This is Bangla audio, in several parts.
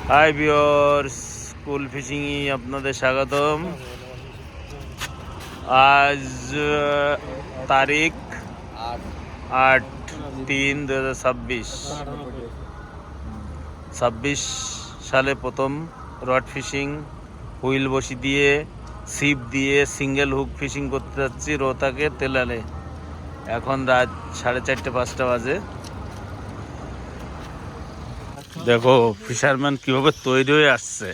হাই ভিউয়ার্স, স্কুল ফিশিং আপনাদের স্বাগতম। আজ তারিখ 8/3/2026 সালে প্রথম রড ফিশিং হুইল বসি দিয়ে ছিপ দিয়ে সিঙ্গেল হুক ফিশিং করতে যাচ্ছি রোহতাকের তেলালে। এখন রাত 4:30-5টা বাজে। দেখো ফিশারম্যান কিভাবে তৈরি হয়ে আসছে।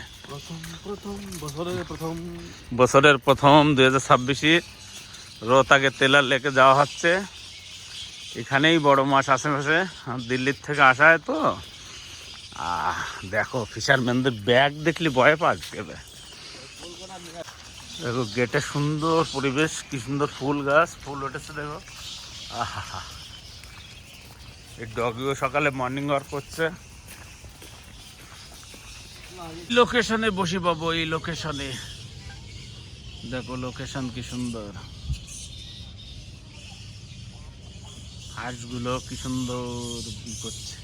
বছরের প্রথম 2026 রোহতাকে তেলার লেকে যাওয়া হচ্ছে। এখানেই বড় মাছ আশেপাশে, দিল্লির থেকে আসায় তো। দেখো ফিশারম্যানদের ব্যাগ দেখলে ভয় পাবে। দেখো গেটে সুন্দর পরিবেশ, কি সুন্দর ফুল গাছ, ফুল উঠেছে দেখো। আহা, এই ডগিও সকালে মর্নিং ওয়াক করছে। লোকেশনে বসে পাবো, এই লোকেশনে দেখো লোকেশন কি সুন্দর, হাঁসগুলো কি সুন্দর কি করছে।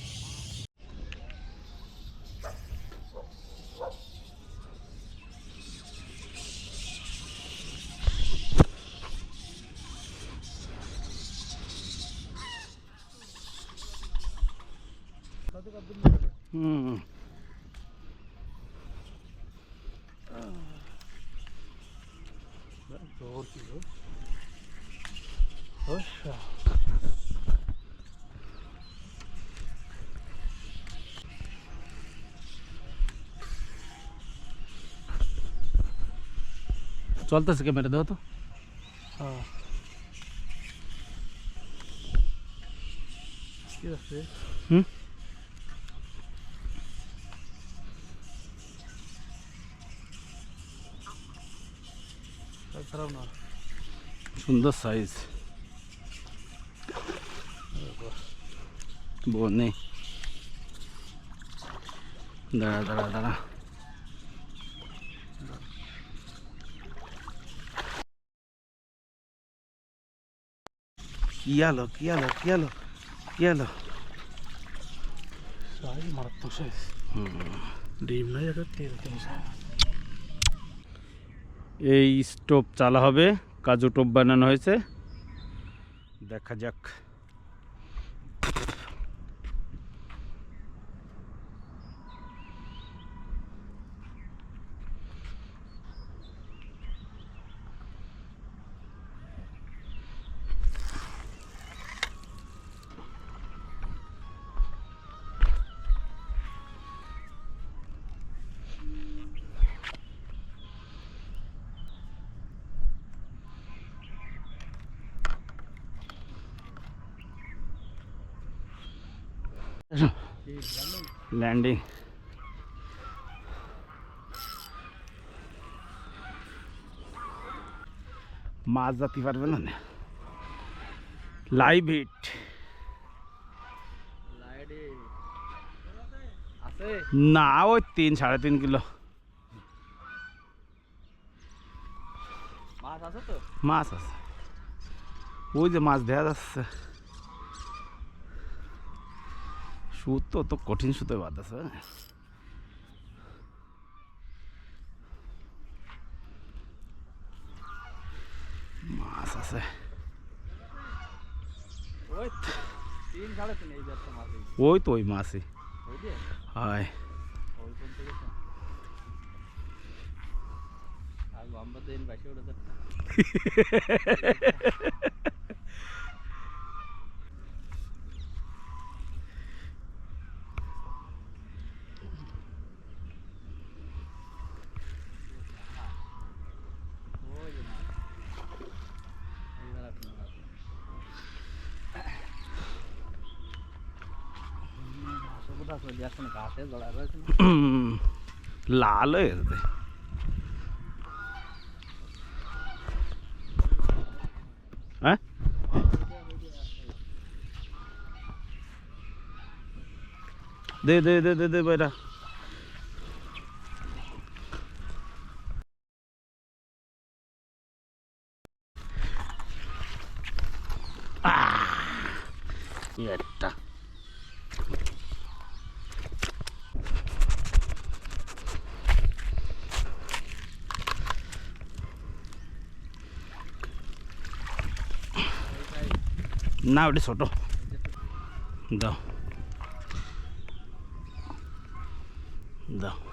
চলতেছে ক্যামেরা দাও তো। সুন্দর সাইজ বনে। দাঁড়া দাঁড়া দাঁড়া, কি আলো কি আলো কি আলো কি আলো, মারাত্মক সাইজ। ডিম নাই, এই স্টোভ চালা হবে, কাজু টোপ বানানো হয়েছে, দেখা যাক। ল্যান্ডিং মাছ যাতে পারবে না। লাইভ হিট না, ওই 3-3.5 কিলো মাছ আছে। ওই যে মাছ দেখা যাচ্ছে, সুত তো কঠিন সুতো বাদ আছে। মাছ আছে, ওই তো ওই মাছই হয়। লাল হয়ে গেছে। হ্যাঁ দে দে দে দে দে বেটা। একটা না ওটা ছোট দাও দাও